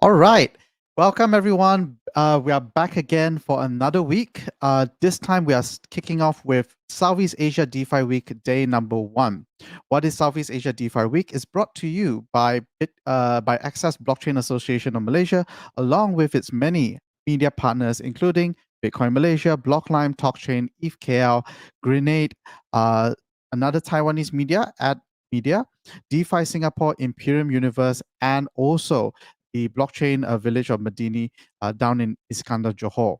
All right. Welcome, everyone. We are back again for another week. This time, we are kicking off with Southeast Asia DeFi Week, day number 1. What is Southeast Asia DeFi Week? Is brought to you by Access Blockchain Association of Malaysia, along with its many media partners, including Bitcoin Malaysia, Blocklime, TalkChain, ETH Grenade, another Taiwanese media, Media, DeFi Singapore, Imperium Universe, and also the blockchain village of Medini down in Iskandar Johor.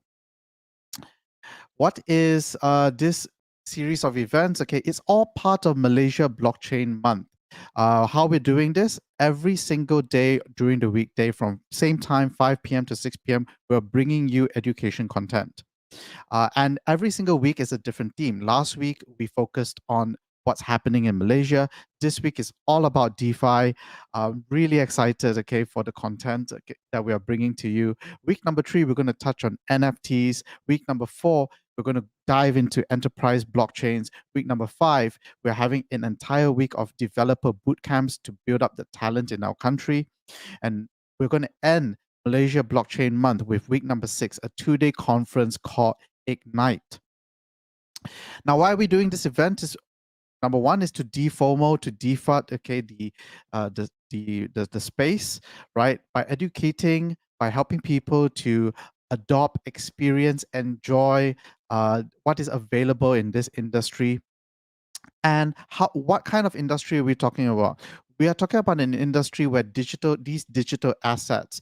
What is this series of events? Okay, it's all part of Malaysia Blockchain Month. How we're doing this, every single day during the weekday from same time, 5 p.m. to 6 p.m., we're bringing you education content. And every single week is a different theme. Last week, we focused on what's happening in Malaysia. This week is all about DeFi. I'm really excited, okay, for the content that we are bringing to you. Week number 3, we're going to touch on NFTs. Week number 4, we're going to dive into enterprise blockchains. Week number 5, we're having an entire week of developer bootcamps to build up the talent in our country. And we're going to end Malaysia Blockchain Month with week number 6, a 2-day conference called Ignite. Now, why are we doing this event? Is number 1 is to deFOMO, to defund, okay, the space, right? By educating, by helping people to adopt, experience, enjoy what is available in this industry. And what kind of industry are we talking about? We are talking about an industry where these digital assets,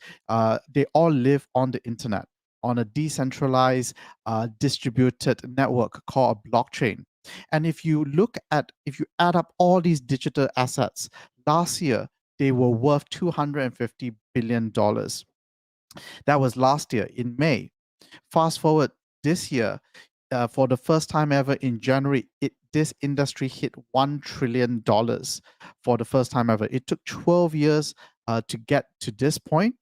they all live on the internet, on a decentralized, distributed network called a blockchain. And if you add up all these digital assets, last year, they were worth $250 billion. That was last year in May. Fast forward this year, for the first time ever in January, this industry hit $1 trillion for the first time ever. It took 12 years to get to this point.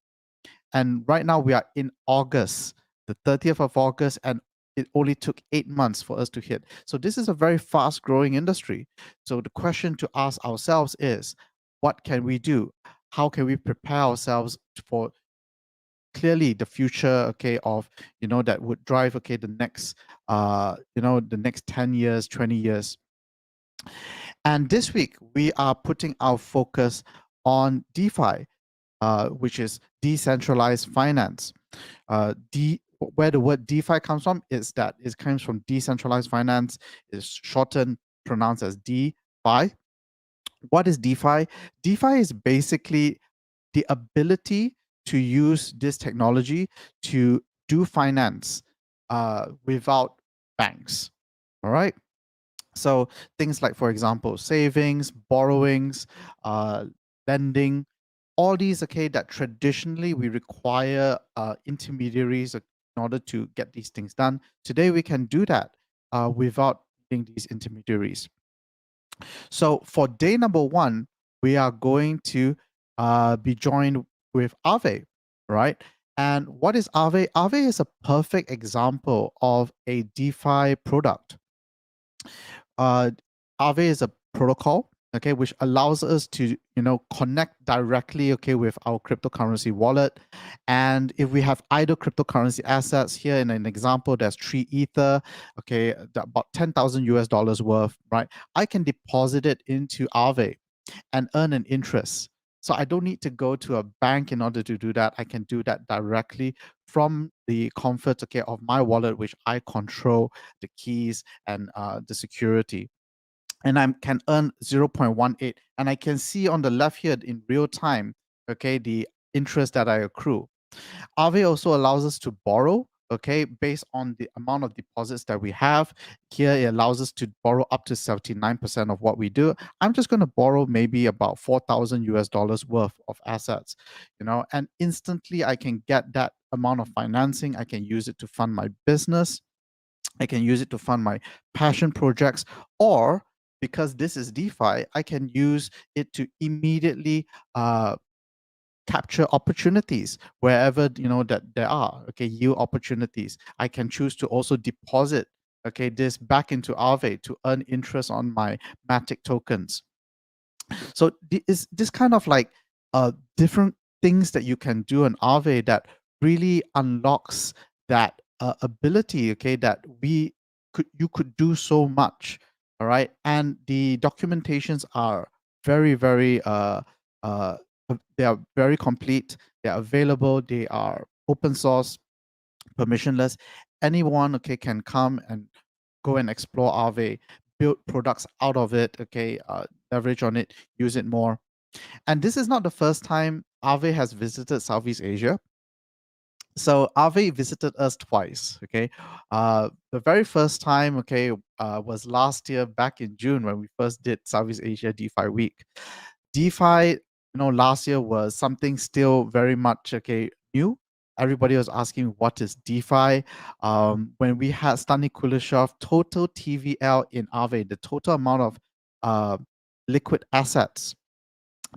And right now we are in August, the 30th of August, and it only took 8 months for us to hit. So this is a very fast growing industry. So the question to ask ourselves is, what can we do? How can we prepare ourselves for clearly the future, okay, of, that would drive, okay, the next, the next 10 years, 20 years. And this week, we are putting our focus on DeFi, which is decentralized finance. Where the word DeFi comes from is that it comes from decentralized finance, is shortened, pronounced as DeFi. What is DeFi? DeFi is basically the ability to use this technology to do finance without banks. All right. So things like, for example, savings, borrowings, lending, all these, okay, that traditionally we require intermediaries in order to get these things done. Today we can do that without needing these intermediaries. So for day number 1, we are going to be joined with Aave, right? And what is Aave? Aave is a perfect example of a DeFi product. Aave is a protocol, okay, which allows us to, connect directly, okay, with our cryptocurrency wallet. And if we have either cryptocurrency assets, here in an example, there's 3 Ether, okay, about 10,000 US dollars worth, right? I can deposit it into Aave and earn an interest. So I don't need to go to a bank in order to do that. I can do that directly from the comfort, okay, of my wallet, which I control the keys and the security. And I can earn 0.18. And I can see on the left here in real time, okay, the interest that I accrue. Aave also allows us to borrow, okay, based on the amount of deposits that we have. Here, it allows us to borrow up to 79% of what we do. I'm just going to borrow maybe about 4,000 US dollars worth of assets, and instantly I can get that amount of financing. I can use it to fund my business. I can use it to fund my passion projects, or because this is DeFi, I can use it to immediately capture opportunities wherever that there are, okay, yield opportunities. I can choose to also deposit, okay, this back into Aave to earn interest on my Matic tokens. So this kind of like different things that you can do on Aave that really unlocks that ability, okay, that you could do so much, all right? And the documentations are very, very uh, they are very complete. They are available. They are open source, permissionless. Anyone, okay, can come and go and explore Aave, build products out of it, okay, leverage on it, use it more. And this is not the first time Aave has visited Southeast Asia. So Aave visited us twice. Okay, the very first time, okay, was last year back in June when we first did Southeast Asia DeFi Week. DeFi, last year was something still very much okay new. Everybody was asking what is DeFi. When we had Stani Kuleshov, total TVL in Aave, the total amount of uh, liquid assets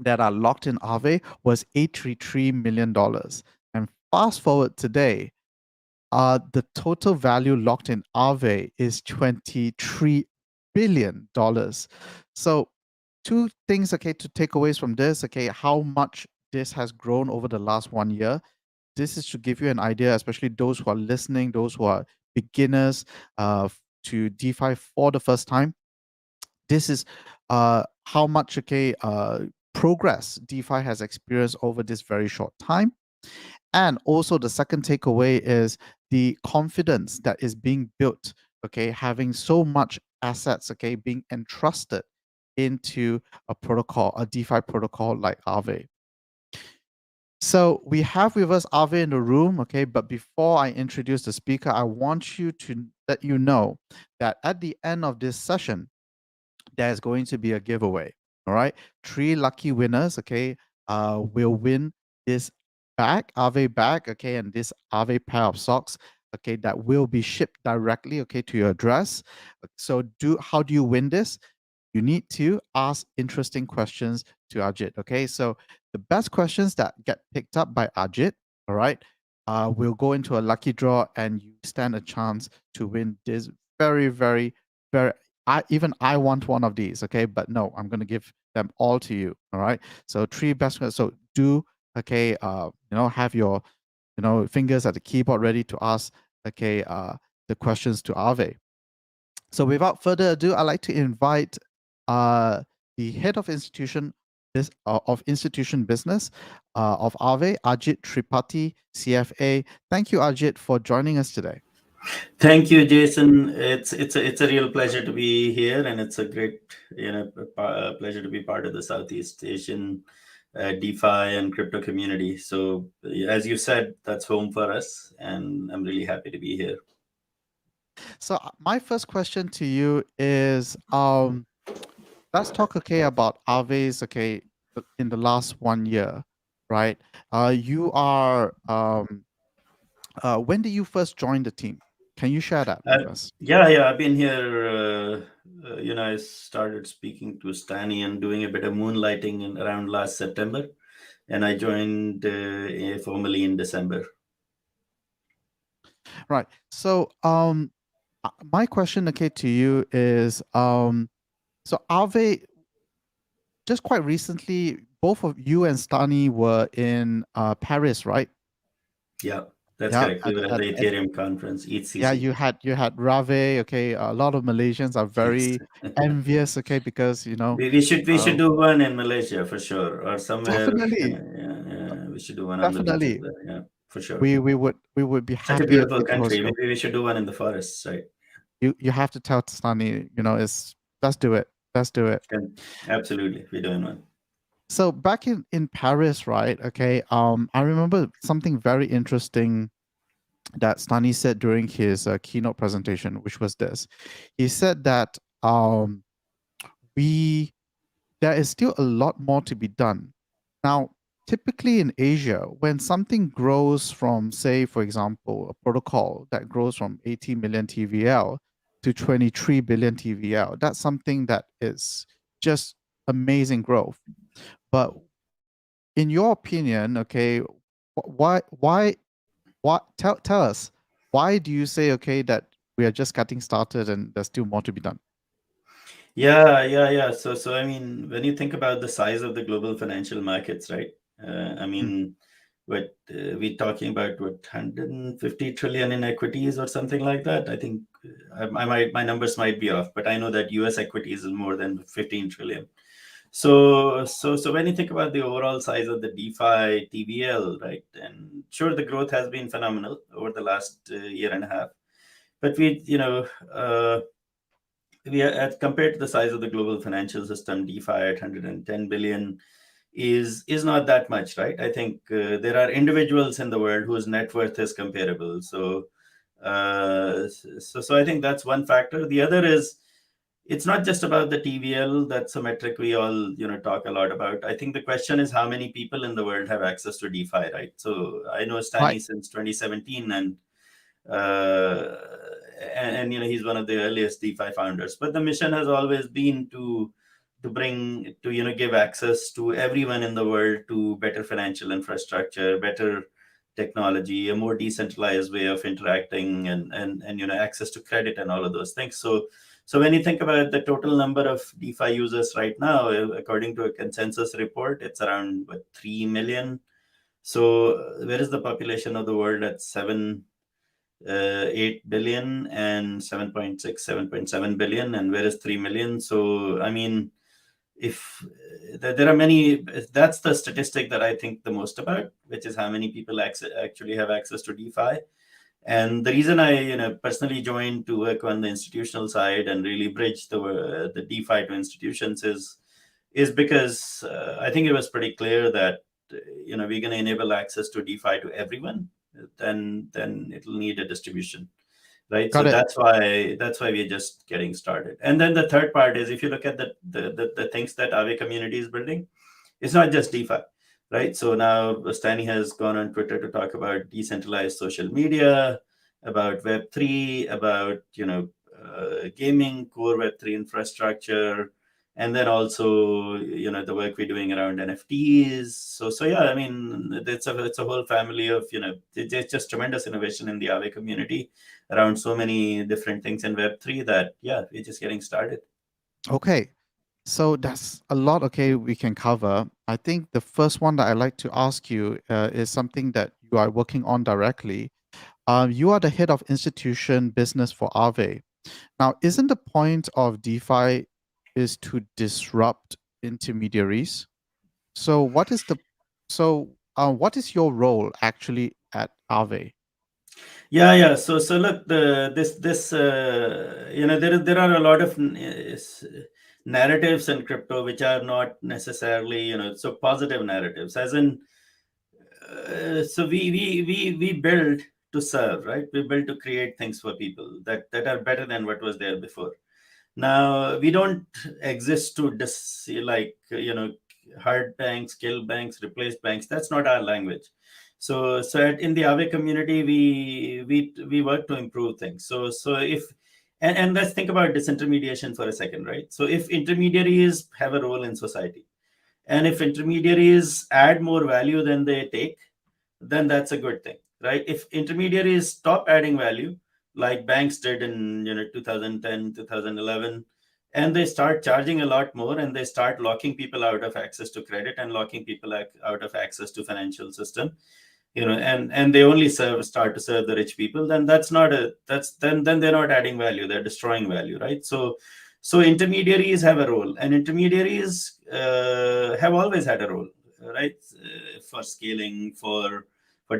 that are locked in Aave was $833 million. And fast forward today, the total value locked in Aave is $23 billion. So two things, okay, to take away from this, okay, how much this has grown over the last 1 year. This is to give you an idea, especially those who are listening, those who are beginners to DeFi for the first time. This is how much, okay, progress DeFi has experienced over this very short time. And also the second takeaway is the confidence that is being built, okay, having so much assets, okay, being entrusted into a protocol, a DeFi protocol like Aave. So we have with us Aave in the room, okay, but before I introduce the speaker, I want you to let you know that at the end of this session, there's going to be a giveaway. All right. 3 lucky winners, okay, will win this bag, Aave bag, okay, and this Aave pair of socks, okay, that will be shipped directly, okay, to your address. So how do you win this? You need to ask interesting questions to Ajit, okay? So the best questions that get picked up by Ajit, all right, will go into a lucky draw and you stand a chance to win this very, very, very, I want one of these, okay? But no, I'm going to give them all to you, all right? So 3 best questions. So do, okay, have your, fingers at the keyboard ready to ask, okay, the questions to Aave. So without further ado, I'd like to invite the head of institution business of Aave, Ajit Tripathi, CFA. Thank you, Ajit, for joining us today. Thank you, Jason. It's a real pleasure to be here, and it's a great pleasure to be part of the Southeast Asian DeFi and crypto community. So, as you said, that's home for us, and I'm really happy to be here. So my first question to you is, let's talk, okay, about Aave's, okay, in the last 1 year, right? You are, when did you first join the team? Can you share that with us? Yeah, I've been here. I started speaking to Stani and doing a bit of moonlighting around last September, and I joined formally in December. Right. So, my question, okay, to you is, so Aave, just quite recently, both of you and Stani were in Paris, right? Yeah, that's Yeah, correct. We were at the at Ethereum conference, yeah, ETHCC. you had Rave. Okay, a lot of Malaysians are Yes. very envious. Okay, because We should uh, do one in Malaysia for sure, or somewhere. definitely, Yeah, we should do one on the beaches definitely, there. Yeah, for sure. we would be Such a happy, beautiful okay, to host country. you. Maybe we should do one in the forests, right? You have to tell Stani, it's let's do it. Let's do it. Yeah, absolutely, we're doing one. So back in Paris, right? Okay, I remember something very interesting that Stani said during his keynote presentation, which was this. He said that we there is still a lot more to be done. Now, typically in Asia, when something grows from, say, for example, a protocol that grows from 80 million TVL to 23 billion TVL, that's something that is just amazing growth. But in your opinion, okay, why tell us, why do you say, okay, that we are just getting started and there's still more to be done? Yeah. So I mean, when you think about the size of the global financial markets, right? I mean, what we talking about? What 150 trillion in equities or something like that? I think my numbers might be off, but I know that U.S. equities is more than 15 trillion. So when you think about the overall size of the DeFi TVL, right, and sure, the growth has been phenomenal over the last year and a half, but we are compared to the size of the global financial system, DeFi at 110 billion is not that much, right? I think there are individuals in the world whose net worth is comparable. So I think that's one factor. The other is it's not just about the TVL. That's a metric we all talk a lot about. I think the question is how many people in the world have access to DeFi, right? So I know Right. Stanny since 2017, uh, and he's one of the earliest DeFi founders. But the mission has always been to bring to give access to everyone in the world to better financial infrastructure, better technology, a more decentralized way of interacting, and access to credit and all of those things. So when you think about the total number of DeFi users right now, according to a consensus report, it's around 3 million. So where is the population of the world at 8 billion and 7.6, 7.7 billion, and where is 3 million? So I mean, if there are many, that's the statistic that I think the most about, which is how many people actually have access to DeFi. And the reason I personally joined to work on the institutional side and really bridge the DeFi to institutions is because I think it was pretty clear that we're going to enable access to DeFi to everyone. Then it'll need a distribution, right? So Got it. that's why we're just getting started. And then the third part is, if you look at the things that Aave community is building, it's not just DeFi, right? So now Stani has gone on Twitter to talk about decentralized social media, about Web3, about gaming, core Web3 infrastructure, and then also the work we're doing around NFTs. So yeah, I mean it's a whole family of it's just tremendous innovation in the Aave community around so many different things in Web3 that yeah, we're just getting started. Okay. So that's a lot, okay, we can cover. I think the first one that I'd like to ask you is something that you are working on directly. You are the head of institution business for Aave. Now, isn't the point of DeFi is to disrupt intermediaries? So what is your role actually at Aave? Yeah. So look, this there are a lot of narratives in crypto which are not necessarily so positive narratives, as in so we build to serve, right? We build to create things for people that are better than what was there before. Now we don't exist to like hard banks, kill banks, replace banks. That's not our language. In the Aave community, we work to improve things. So if and let's think about disintermediation for a second, right? So if intermediaries have a role in society, and if intermediaries add more value than they take, then that's a good thing, right? If intermediaries stop adding value, like banks did in 2010, 2011, and they start charging a lot more, and they start locking people out of access to credit and locking people out of access to financial system, and they only start to serve the rich people, then then they're not adding value, they're destroying value, right? So intermediaries have a role, and intermediaries have always had a role, right? For scaling, for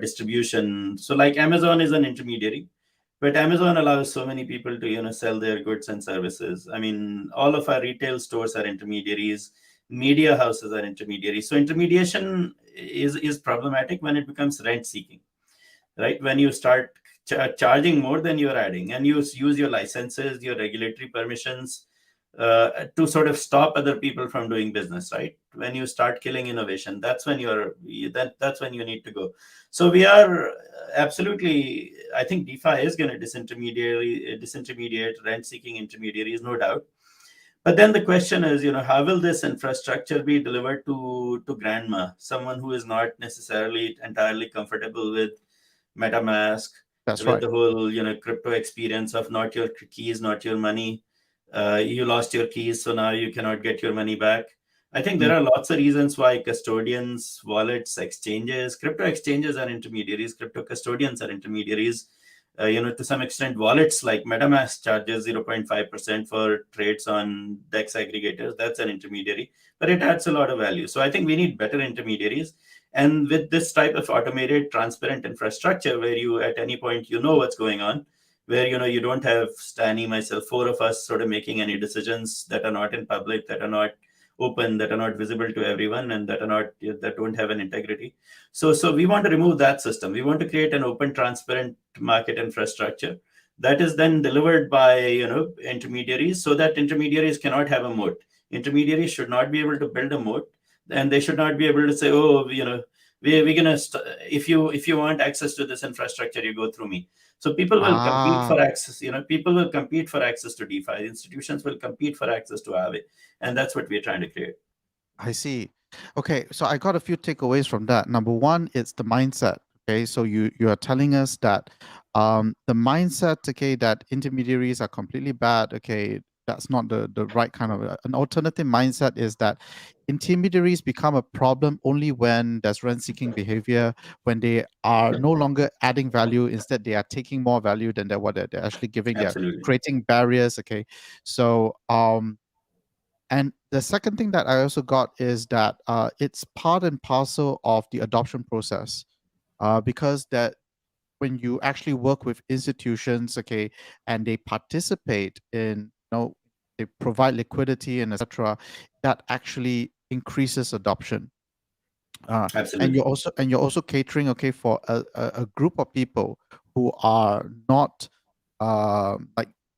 distribution. So like Amazon is an intermediary, but Amazon allows so many people to sell their goods and services. I mean, all of our retail stores are intermediaries, media houses are intermediaries. So intermediation is problematic when it becomes rent seeking, right? When you start charging more than you're adding, and you use your licenses, your regulatory permissions to sort of stop other people from doing business, right? When you start killing innovation, that's when that's when you need to go. So we are absolutely, I think DeFi is going to disintermediate rent-seeking intermediaries, no doubt. But then the question is, how will this infrastructure be delivered to grandma, someone who is not necessarily entirely comfortable with MetaMask, That's with right. the whole crypto experience of not your keys, not your money. You lost your keys, so now you cannot get your money back. I think there are lots of reasons why custodians, wallets, exchanges, crypto exchanges are intermediaries, crypto custodians are intermediaries. To some extent, wallets like MetaMask charges 0.5% for trades on DEX aggregators. That's an intermediary, but it adds a lot of value. So I think we need better intermediaries. And with this type of automated, transparent infrastructure, where you at any point you know what's going on, where you don't have Stanny, myself, four of us sort of making any decisions that are not in public, that are not open, that are not visible to everyone, and that don't have an integrity. So we want to remove that system. We want to create an open, transparent market infrastructure that is then delivered by intermediaries, so that intermediaries cannot have a moat. Intermediaries should not be able to build a moat, and they should not be able to say, oh, we're gonna if you want access to this infrastructure, you go through me. So people will compete for Ah, access. People will compete for access to DeFi. Institutions will compete for access to Aave, and that's what we're trying to create. I see. Okay, so I got a few takeaways from that. Number one, it's the mindset. Okay, so you are telling us that the mindset, okay, that intermediaries are completely bad. Okay, that's not the right kind of an alternative mindset is that intermediaries become a problem only when there's rent-seeking behavior, when they are no longer adding value. Instead, they are taking more value than what they're actually giving. They're Absolutely. creating barriers. Okay, so and the second thing that I also got is that it's part and parcel of the adoption process, because that when you actually work with institutions, okay, and they participate in, they provide liquidity and etc., that actually increases adoption. And Absolutely. you're also catering, okay, for a group of people who are not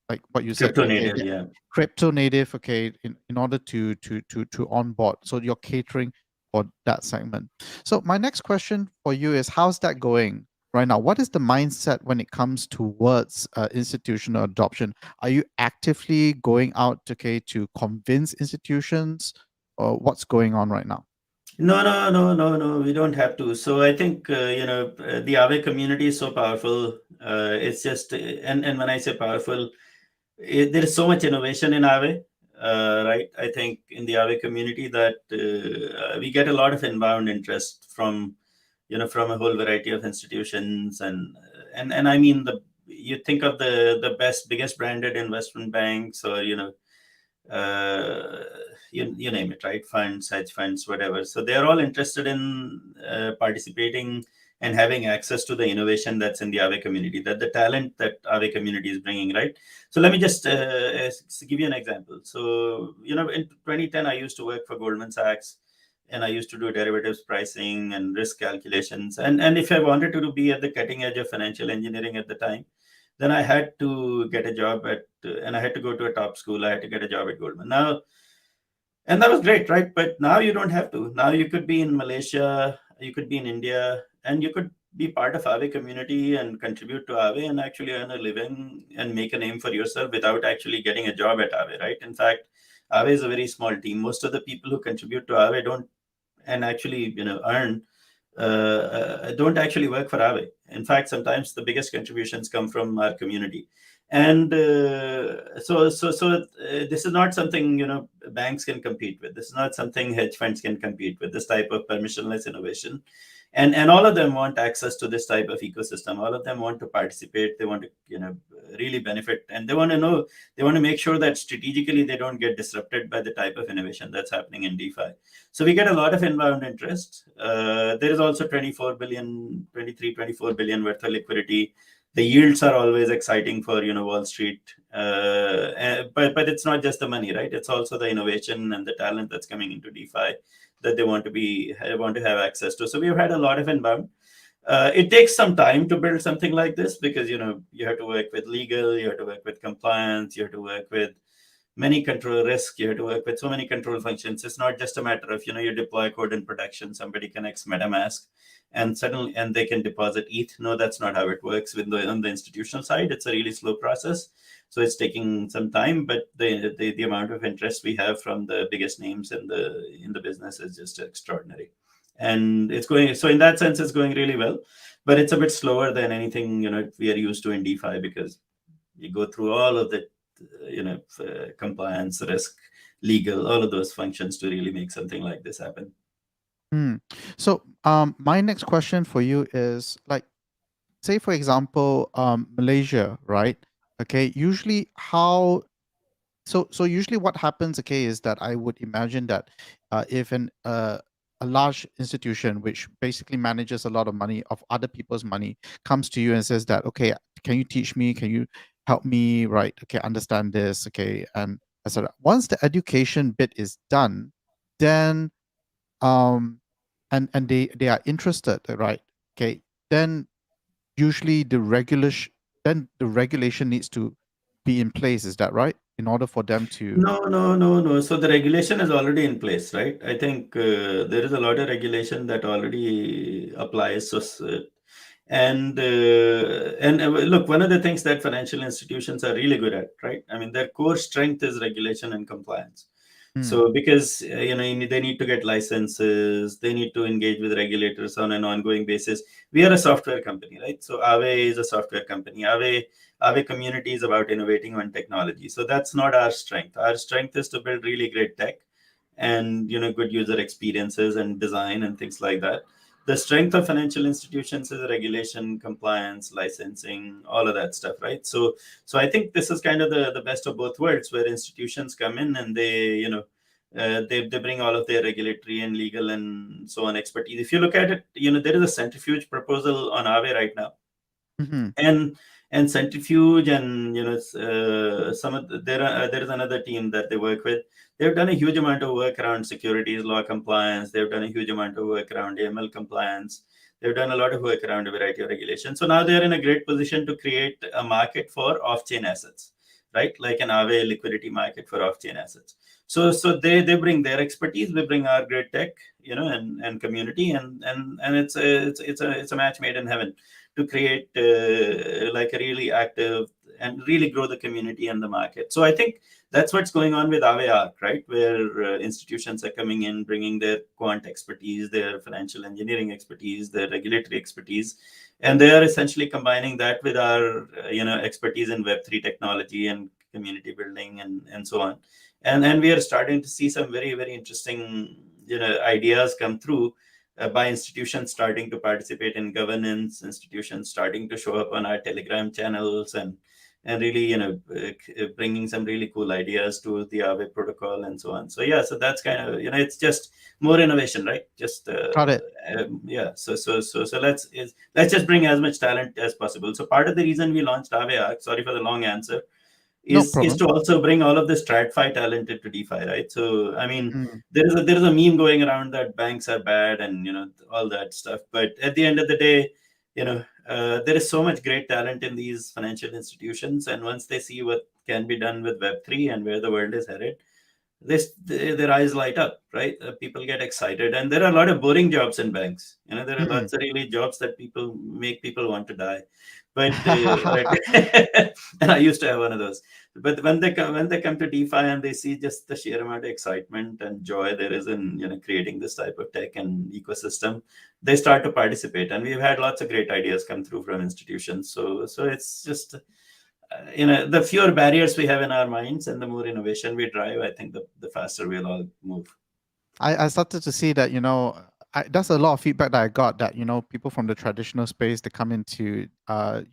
like what you said, Crypto okay, native, yeah. crypto native, okay, in order to onboard. So you're catering for that segment. So my next question for you is, how's that going right now? What is the mindset when it comes towards institutional adoption? Are you actively going out, okay, to convince institutions, or what's going on right now? No, no, no, no, no. We don't have to. So I think the Aave community is so powerful. It's just and when I say powerful, there is so much innovation in Aave, right? I think in the Aave community that we get a lot of inbound interest from from a whole variety of institutions, and I mean you think of the biggest branded investment banks, or uh, you name it, right? Funds, hedge funds, whatever. So they're all interested in participating and having access to the innovation that's in the Aave community, that the talent that Aave community is bringing, right? So let me just give you an example. So, in 2010, I used to work for Goldman Sachs, and I used to do derivatives pricing and risk calculations. And if I wanted to be at the cutting edge of financial engineering at the time, then I had to get a job and I had to go to a top school. I had to get a job at Goldman. Now, and that was great, right? But now you don't have to. Now you could be in Malaysia, you could be in India, and you could be part of Aave community and contribute to Aave and actually earn a living and make a name for yourself without actually getting a job at Aave, right? In fact, Aave is a very small team. Most of the people who contribute to Aave don't and actually earn don't actually work for Aave. In fact, sometimes the biggest contributions come from our community, and this is not something banks can compete with. This is not something hedge funds can compete with. This type of permissionless innovation, and all of them want access to this type of ecosystem. All of them want to participate. They want to really benefit, and they want to know. They want to make sure that strategically they don't get disrupted by the type of innovation that's happening in DeFi. So we get a lot of inbound interest. There is also 24 billion, 23, 24 billion worth of liquidity. The yields are always exciting for Wall Street, but it's not just the money, right? It's also the innovation and the talent that's coming into DeFi that they want to have access to. So we've had a lot of inbound. It takes some time to build something like this because you have to work with legal, you have to work with compliance, you have to work with many control risk, you have to work with so many control functions. It's not just a matter of you deploy code in production, somebody connects MetaMask and they can deposit ETH. No, that's not how it works on the institutional side. It's a really slow process, so it's taking some time, but the amount of interest we have from the biggest names in the business is just extraordinary, and it's going, so in that sense it's going really well, but it's a bit slower than anything we are used to in DeFi, because you go through all of the compliance, risk, legal, all of those functions to really make something like this happen. Hmm. So, my next question for you is like, say for example, Malaysia, right? Okay, usually how so usually what happens, okay, is that I would imagine that if a large institution which basically manages a lot of money of other people's money comes to you and says that, okay, can you teach me? Can you help me, right? Okay, understand this, okay, and etc. Once the education bit is done, then um and they are interested, right? Okay, then usually the regulation needs to be in place, is that right, in order for them to No, no, no, no. So the regulation is already in place, right? I think there is a lot of regulation that already applies. So, look, one of the things that financial institutions are really good at, right? I mean, their core strength is regulation and compliance. Hmm. So because they need to get licenses, they need to engage with regulators on an ongoing basis. We are a software company, right? So Aave is a software company. Aave community is about innovating on technology. So that's not our strength. Our strength is to build really great tech and good user experiences and design and things like that. The strength of financial institutions is regulation, compliance, licensing, all of that stuff, right? So I think this is kind of the best of both worlds, where institutions come in and they bring all of their regulatory and legal and so on expertise. If you look at it, there is a centrifuge proposal on Aave right now, Mm-hmm. and centrifuge, and there is another team that they work with. They've done a huge amount of work around securities law compliance. They've done a huge amount of work around AML compliance. They've done a lot of work around a variety of regulations. So now they're in a great position to create a market for off-chain assets, right? Like an Aave liquidity market for off-chain assets. So they bring their expertise, we bring our great tech, and community, and it's a match made in heaven to create like a really active and really grow the community and the market. So I think that's what's going on with Aave Arc, right? Where institutions are coming in, bringing their quant expertise, their financial engineering expertise, their regulatory expertise, and they are essentially combining that with our expertise in Web3 technology and community building and so on. And we are starting to see some very, very interesting ideas come through by institutions starting to participate in governance, institutions starting to show up on our Telegram channels, and really bringing some really cool ideas to the Aave protocol and so on. So yeah, so that's kind of it's just more innovation, right? Just Got it. yeah. So let's just bring as much talent as possible. So part of the reason we launched Aave Arc, sorry for the long answer, No is problem. to also bring all of this TradFi talent into DeFi, right? So I mean, Mm. there is a meme going around that banks are bad and all that stuff. But at the end of the day, there is so much great talent in these financial institutions, and once they see what can be done with Web3 and where the world is headed, their eyes light up, right? People get excited, and there are a lot of boring jobs in banks. There are Mm. lots of really jobs that make people want to die. But and I used to have one of those. But when they come to DeFi and they see just the sheer amount of excitement and joy there is in creating this type of tech and ecosystem, they start to participate. And we've had lots of great ideas come through from institutions. So it's just the fewer barriers we have in our minds and the more innovation we drive, I think the faster we'll all move. I started to see that, that's a lot of feedback that I got, that, people from the traditional space, they come into, the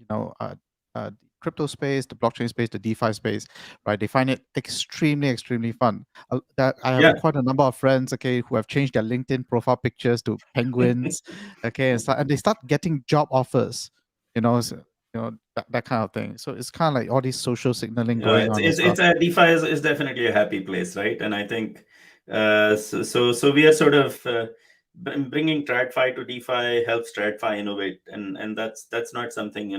crypto space, the blockchain space, the DeFi space, right? They find it extremely, extremely fun. That I have Yeah. quite a number of friends, okay, who have changed their LinkedIn profile pictures to penguins, okay, and they start getting job offers, so, that kind of thing. So it's kind of like all these social signaling Yeah, going it's on as it's well. it's a DeFi is definitely a happy place, right? And I think so we are sort of bringing TradFi to DeFi helps TradFi innovate, and that's not something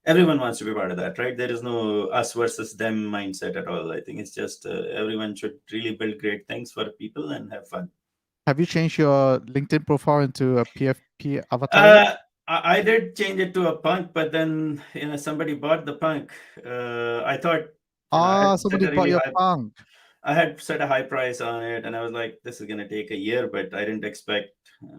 everyone wants to be part of that, right? There is no us versus them mindset at all. I think it's just everyone should really build great things for people and have fun. Have you changed your LinkedIn profile into a PFP avatar yet? Uh, I did change it to a punk, but then somebody bought the punk. I thought I had set Somebody a bought really your high. punk. I had set a high price on it, and I was like, "This is gonna take a year," but I didn't expect.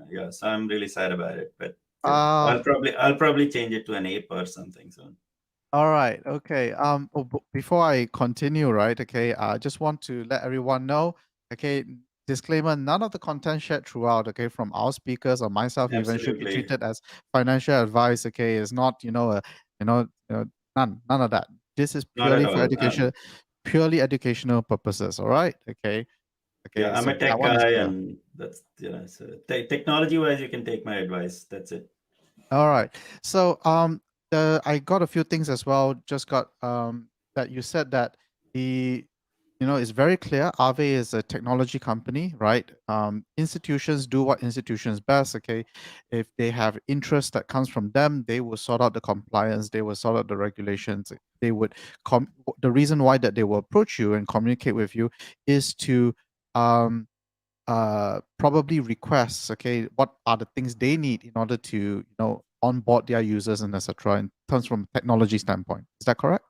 Yeah, so I'm really sad about it. But Ah, I'll probably change it to an ape or something soon. All right. Okay. Before I continue, right? Okay. I just want to let everyone know. Okay. Disclaimer: none of the content shared throughout, okay, from our speakers or myself, even should be Absolutely. treated as financial advice. Okay, is not, none of that. This is Not at purely for all. education, purely educational purposes. All right. Okay. Okay. Yeah, I'm So a that tech one is guy, clear. and that's, so technology wise, you can take my advice. That's it. All right. So I got a few things as well. Just got that you said that the it's very clear. Aave is a technology company, right? Institutions do what institutions best. Okay, if they have interest that comes from them, they will sort out the compliance. They will sort out the regulations. They would the reason why that they will approach you and communicate with you is to um probably requests, okay, what are the things they need in order to onboard their users and etc. in terms from a technology standpoint. Is that correct?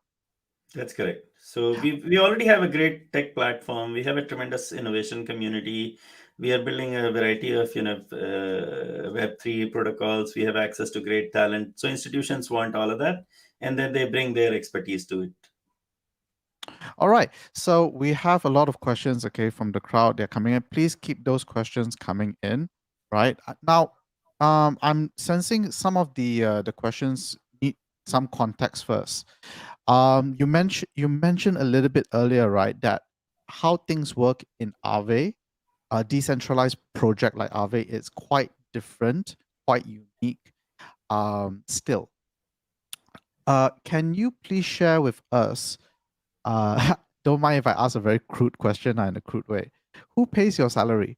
That's correct. So we already have a great tech platform. We have a tremendous innovation community. We are building a variety of Web3 protocols. We have access to great talent. So institutions want all of that, and then they bring their expertise to it. All right, so we have a lot of questions, okay, from the crowd. They're coming in. Please keep those questions coming in. Right now, I'm sensing some of the questions need some context first. You mentioned a little bit earlier, right, that how things work in Aave, a decentralized project like Aave, is quite different, quite unique. Still, can you please share with us? Don't mind if I ask a very crude question in a crude way. Who pays your salary?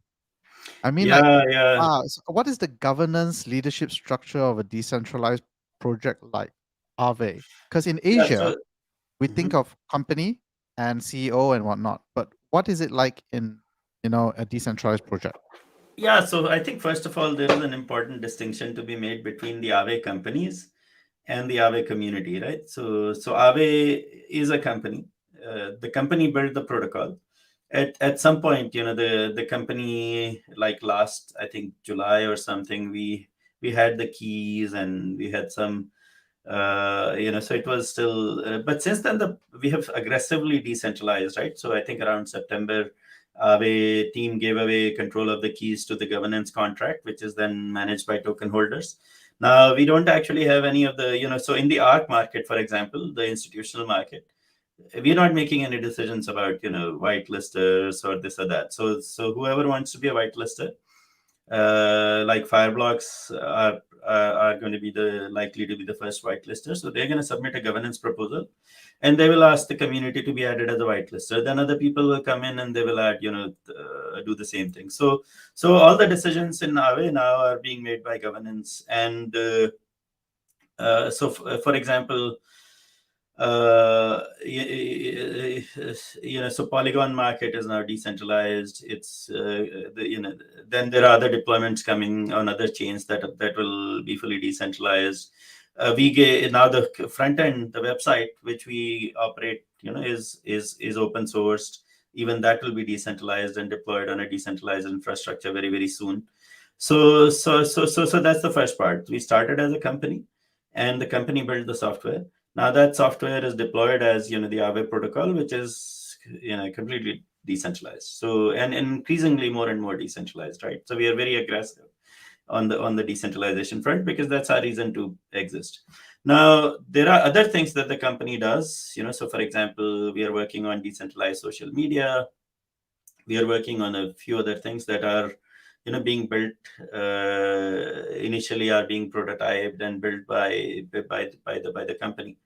I mean, like, Yeah, yeah, so what is the governance leadership structure of a decentralized project like Aave? Because in yeah. Asia, So. we think Mhm. of company and CEO and whatnot, but what is it like in a decentralized project? Yeah, so I think first of all, there is an important distinction to be made between the Aave companies and the Aave community, right? So Aave is a company. The company built the protocol. At some point, the company, like last, I think July or something, we had the keys and we had some so it was still, but since then we have aggressively decentralized, right? So I think around September, the team gave away control of the keys to the governance contract, which is then managed by token holders. Now we don't actually have any of the, so in the ARC market, for example, the institutional market, we're not making any decisions about, whitelisters or this or that. So whoever wants to be a whitelister, like Fireblocks are going to be the likely to be the first whitelister. So they're going to submit a governance proposal, and they will ask the community to be added as a whitelister. Then other people will come in and they will add, do the same thing. So all the decisions in Aave now are being made by governance, and for example, so Polygon market is now decentralized. It's then there are other deployments coming on other chains that will be fully decentralized. We get now the front end, the website which we operate, is open sourced. Even that will be decentralized and deployed on a decentralized infrastructure very, very soon. So that's the first part. We started as a company, and the company built the software. Now that software is deployed as, the Aave protocol, which is, completely decentralized. So, and increasingly more and more decentralized, right? So we are very aggressive on the decentralization front, because that's our reason to exist. Now there are other things that the company does. So for example, we are working on decentralized social media. We are working on a few other things that are, being built, initially are being prototyped and built by the company.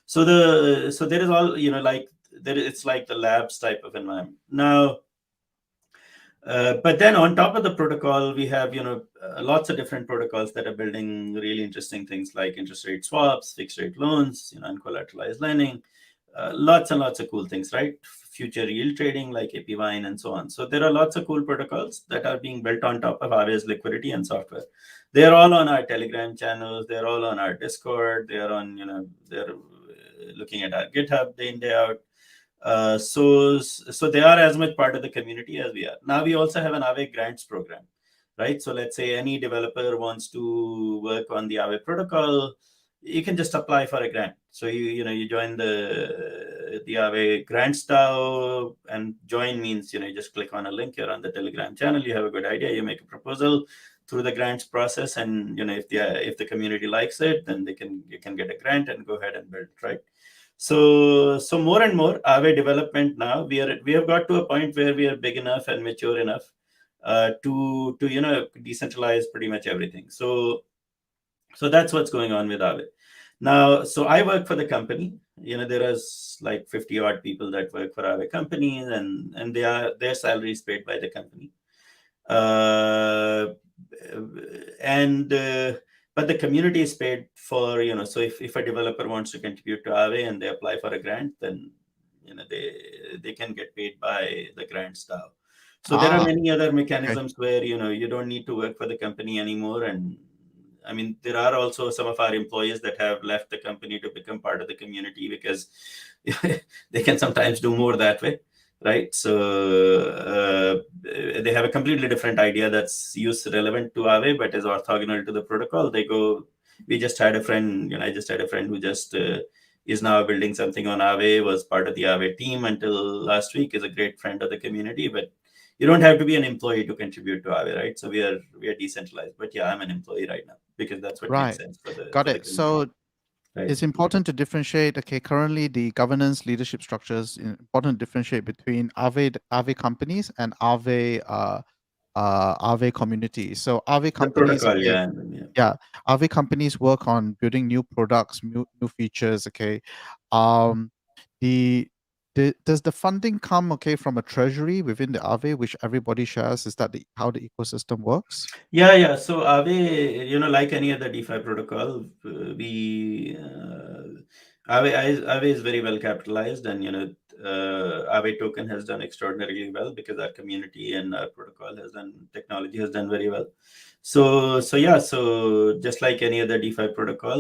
So there is all, like there, it's like the labs type of environment now. But then on top of the protocol, we have, lots of different protocols that are building really interesting things like interest rate swaps, fixed rate loans, uncollateralized lending, lots and lots of cool things, right? Future yield trading like APWine and so on. So there are lots of cool protocols that are being built on top of Aave's liquidity and software. They're all on our Telegram channels. They're all on our Discord. They're on, they're looking at our GitHub day in, day out. So they are as much part of the community as we are. Now we also have an Aave grants program, right? So let's say any developer wants to work on the Aave protocol, you can just apply for a grant. So you join the Aave grants DAO, and join means you just click on a link. You're on the Telegram channel. You have a good idea. You make a proposal through the grants process, and if the community likes it, then you can get a grant and go ahead and build, right? So more and more Aave development now, we have got to a point where we are big enough and mature enough to decentralize pretty much everything. So that's what's going on with Aave. Now, so I work for the company. There is like 50 odd people that work for Aave companies, and their salary is paid by the company. Uh, and But the community is paid for, so if a developer wants to contribute to Aave and they apply for a grant, then they can get paid by the grant staff. So there are Ah, many other okay. mechanisms where you don't need to work for the company anymore. And I mean, there are also some of our employees that have left the company to become part of the community, because they can sometimes do more that way, right? So they have a completely different idea that's use relevant to Aave, but is orthogonal to the protocol. We just had a friend, I just had a friend who just is now building something on Aave, was part of the Aave team until last week, is a great friend of the community. But you don't have to be an employee to contribute to Aave, right? So we are decentralized. But yeah, I'm an employee right now because that's what makes Right. sense for the Got for the it. community, So right? it's important to differentiate. Okay, currently the governance leadership structures important to differentiate between Aave companies and Aave communities. So Aave The companies, protocol, okay, yeah, and yeah. yeah, Aave companies work on building new products, new features. Okay, um, the does the funding come from a treasury within the Aave, which everybody shares? Is that how the ecosystem works? Yeah. So Aave, like any other DeFi protocol, Aave is very well capitalized, and Aave token has done extraordinarily well because our community and our protocol technology has done very well. So just like any other DeFi protocol,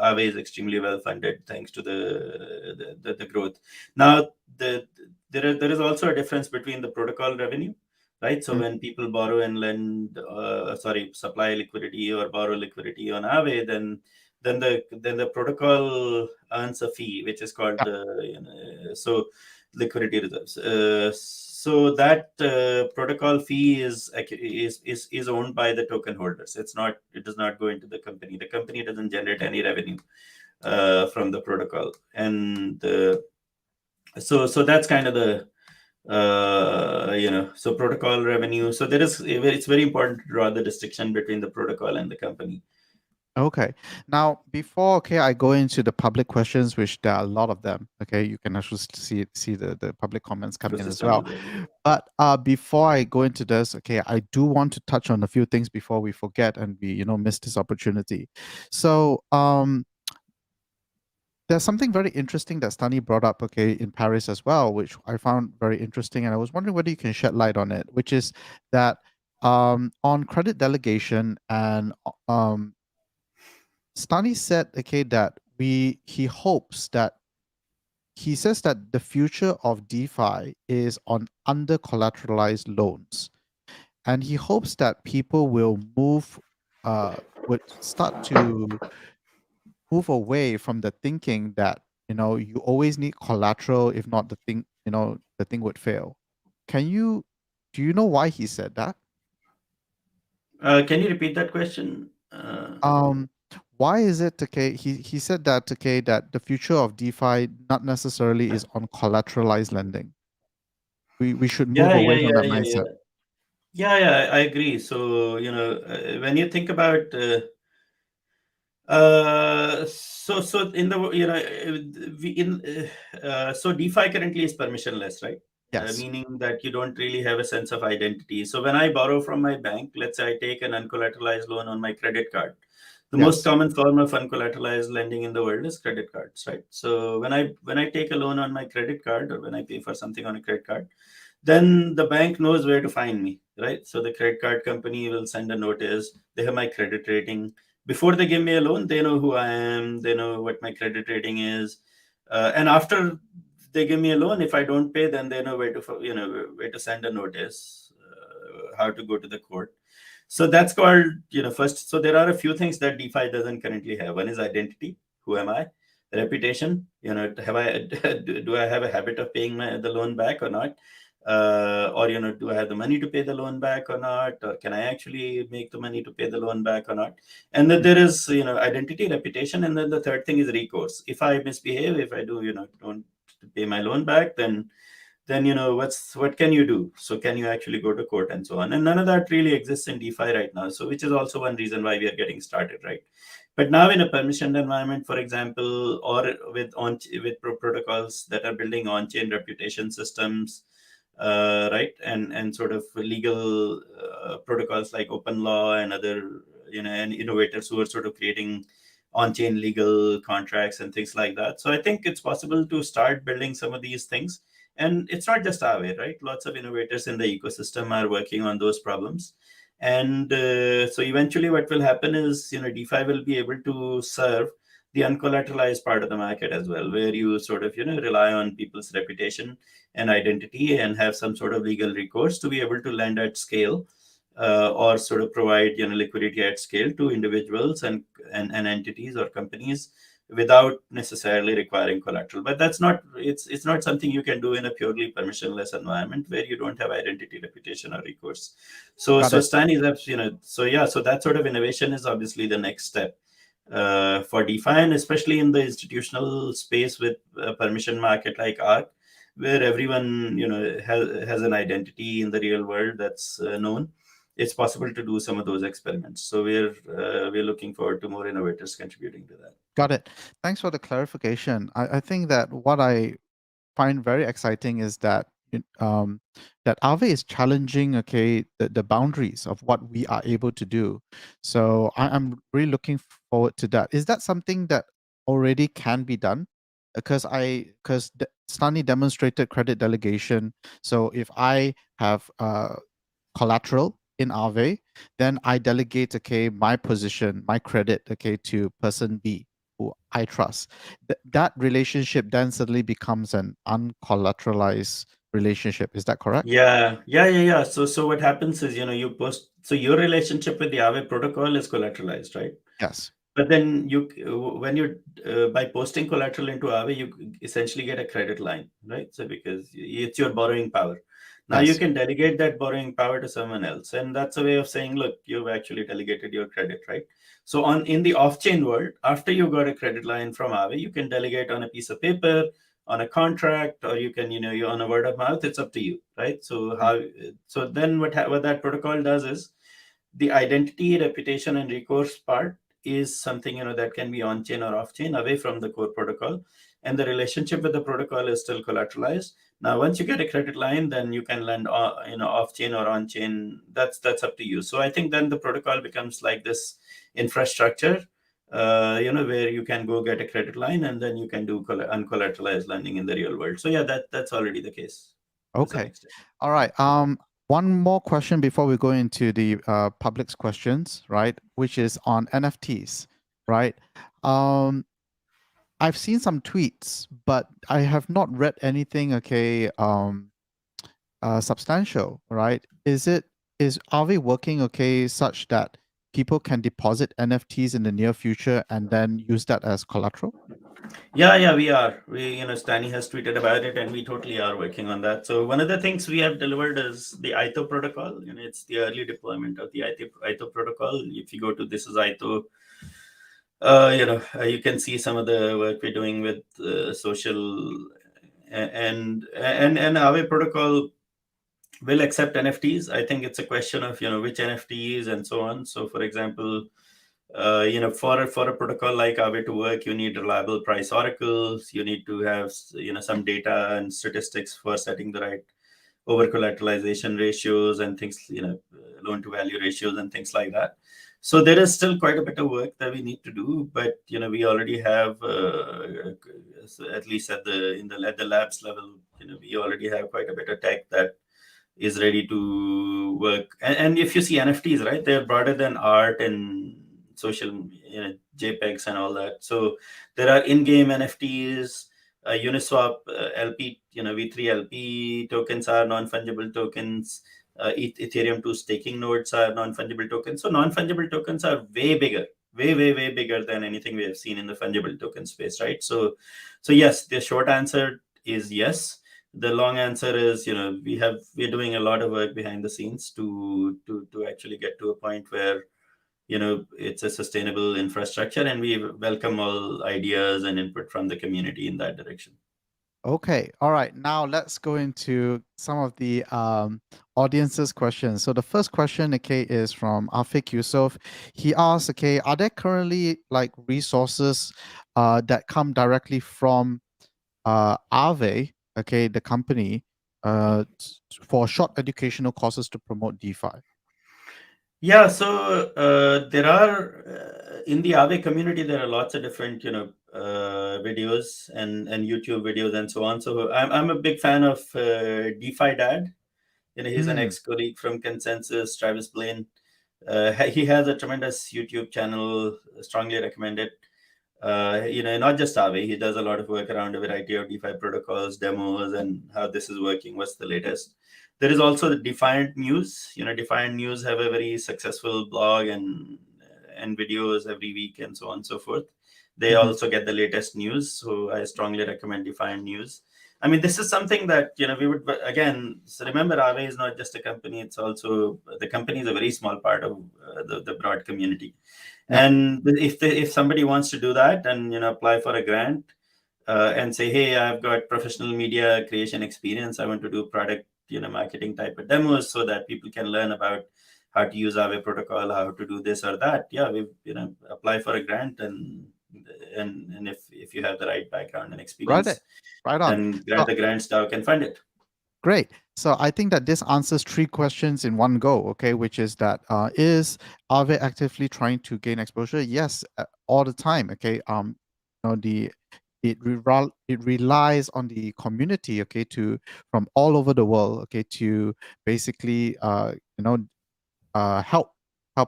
Aave is extremely well funded thanks to the growth. Now, there is also a difference between the protocol revenue, right? So Mm, when people borrow and supply liquidity or borrow liquidity on Aave, then the protocol earns a fee, which is called yeah. so liquidity reserves. So that protocol fee is owned by the token holders. It does not go into the company. The company doesn't generate any revenue from the protocol, and so that's kind of the so protocol revenue. So it's very important to draw the distinction between the protocol and the company. Okay. Now, before I go into the public questions, which there are a lot of them. Okay, you can actually see the public comments The coming in as system well. is there. But before I go into this, I do want to touch on a few things before we forget and we miss this opportunity. So there's something very interesting that Stani brought up, in Paris as well, which I found very interesting, and I was wondering whether you can shed light on it, which is that on credit delegation and Stani said, that he says that the future of DeFi is on under collateralized loans, and he hopes that people will would start to move away from the thinking that you always need collateral, if not the thing would fail. Do you know why he said that? Can you repeat that question? um why is it he said that that the future of DeFi not necessarily is on collateralized lending. We should move Yeah, yeah, away from yeah, that yeah, yeah. mindset. Yeah, I agree. So, when you think about so in the we in so DeFi currently is permissionless, right? Yes. Meaning that you don't really have a sense of identity. So when I borrow from my bank, let's say I take an uncollateralized loan on my credit card. The most Yes. common form of uncollateralized lending in the world is credit cards, right? So when I take a loan on my credit card, or when I pay for something on a credit card, then the bank knows where to find me, right? So the credit card company will send a notice. They have my credit rating. Before they give me a loan, they know who I am. They know what my credit rating is. And after they give me a loan, if I don't pay, then they know where to send a notice, how to go to the court. So that's called, first. So there are a few things that DeFi doesn't currently have. One is identity. Who am I? Reputation. Have I do I have a habit of paying the loan back or not? Or do I have the money to pay the loan back or not? Or can I actually make the money to pay the loan back or not? And then there is identity, reputation, and then the third thing is recourse. If I misbehave, if I do don't pay my loan back, then what can you do? So can you actually go to court and so on? And none of that really exists in DeFi right now, so which is also one reason why we are getting started, right? But now in a permissioned environment, for example, or with protocols that are building on-chain reputation systems, right, and sort of legal protocols like open law and other and innovators who are sort of creating on-chain legal contracts and things like that. So I think it's possible to start building some of these things. And it's not just Aave, right? Lots of innovators in the ecosystem are working on those problems. And so eventually what will happen is, DeFi will be able to serve the uncollateralized part of the market as well, where you sort of, rely on people's reputation and identity and have some sort of legal recourse to be able to lend at scale, or sort of provide, liquidity at scale to individuals and entities or companies without necessarily requiring collateral. But that's not, it's not something you can do in a purely permissionless environment where you don't have identity, reputation, or recourse. So Got it. Stan is, so yeah, so that sort of innovation is obviously the next step for DeFi, and especially in the institutional space with a permission market like Arc, where everyone has an identity in the real world that's known. It's possible to do some of those experiments. So we're looking forward to more innovators contributing to that. Got it. Thanks for the clarification. I think that what I find very exciting is that that Aave is challenging, okay, the boundaries of what we are able to do. So I'm really looking forward to that. Is that something that already can be done? Because Stani demonstrated credit delegation. So if I have collateral in Aave, then I delegate, okay, my position, my credit, okay, to person B who I trust. That relationship then suddenly becomes an uncollateralized relationship. Is that correct? Yeah. So what happens is, you post. So your relationship with the Aave protocol is collateralized, right? Yes. But then when you by posting collateral into Aave, you essentially get a credit line, right? So because it's your borrowing power. Now you Yes. can delegate that borrowing power to someone else, and that's a way of saying, look, you've actually delegated your credit, right? So in the off-chain world, after you got a credit line from Aave, you can delegate on a piece of paper, on a contract, or you can, you on a word of mouth. It's up to you, right? So Mm. then what that protocol does is the identity, reputation, and recourse part is something that can be on chain or off chain, away from the core protocol, and the relationship with the protocol is still collateralized. Now once you get a credit line, then you can lend off chain or on chain. That's up to you. So I think then the protocol becomes like this infrastructure, where you can go get a credit line and then you can do uncollateralized lending in the real world. So yeah, that's already the case to some Okay. extent. All right. One more question before we go into the public's questions, right? Which is on NFTs, right? Um, I've seen some tweets, but I have not read anything, okay, substantial, right? Is Aave working, okay, such that people can deposit NFTs in the near future and then use that as collateral? Yeah, we are. Stani has tweeted about it, and we totally are working on that. So one of the things we have delivered is the ITO protocol. It's the early deployment of the ITO protocol. If you go to this is ITO, you can see some of the work we're doing with social and Aave protocol will accept NFTs. I think it's a question of which NFTs and so on. So for example, for a protocol like Aave to work, you need reliable price oracles. You need to have some data and statistics for setting the right over collateralization ratios and things, loan to value ratios and things like that. So there is still quite a bit of work that we need to do, but we already have, at least at the labs level, we already have quite a bit of tech that is ready to work. And if you see NFTs, right, they're broader than art and social, JPEGs and all that. So there are in-game NFTs, Uniswap LP, V3 LP tokens are non-fungible tokens. Ethereum 2 staking nodes are non-fungible tokens. So non-fungible tokens are way bigger, way bigger than anything we have seen in the fungible token space, right? So yes, the short answer is yes. The long answer is, we're doing a lot of work behind the scenes to actually get to a point where it's a sustainable infrastructure, and we welcome all ideas and input from the community in that direction. Okay, all right. Now let's go into some of the audience's questions. So the first question, okay, is from Afik Yusuf. He asks, okay, are there currently like resources that come directly from Aave, okay, the company, for short educational courses to promote DeFi? Yeah, so there are in the Aave community, there are lots of different videos and YouTube videos and so on. So I'm a big fan of DeFi Dad. He's an Hmm. ex-colleague from Consensus, Travis Blaine. He has a tremendous YouTube channel. Strongly recommend it. Not just Aave, he does a lot of work around a variety of DeFi protocols, demos, and how this is working. What's the latest? There is also the Defiant News. Defiant News have a very successful blog and videos every week and so on and so forth. They Mm-hmm. also get the latest news, so I strongly recommend Defiant News. I mean, this is something that we would again. So remember, Aave is not just a company; it's also the company is a very small part of the broad community. Yeah. And if somebody wants to do that and apply for a grant and say, hey, I've got professional media creation experience, I want to do product marketing type of demos so that people can learn about how to use Aave protocol, how to do this or that. Yeah, we apply for a grant, and if you have the right background and Right. experience, Right on. then So the grant staff can fund it. great. So I think that this answers three questions in one go, okay, which is that is Aave actively trying to gain exposure? Yes, all the time, okay. The it relies on the community, okay, to from all over the world, okay, to basically help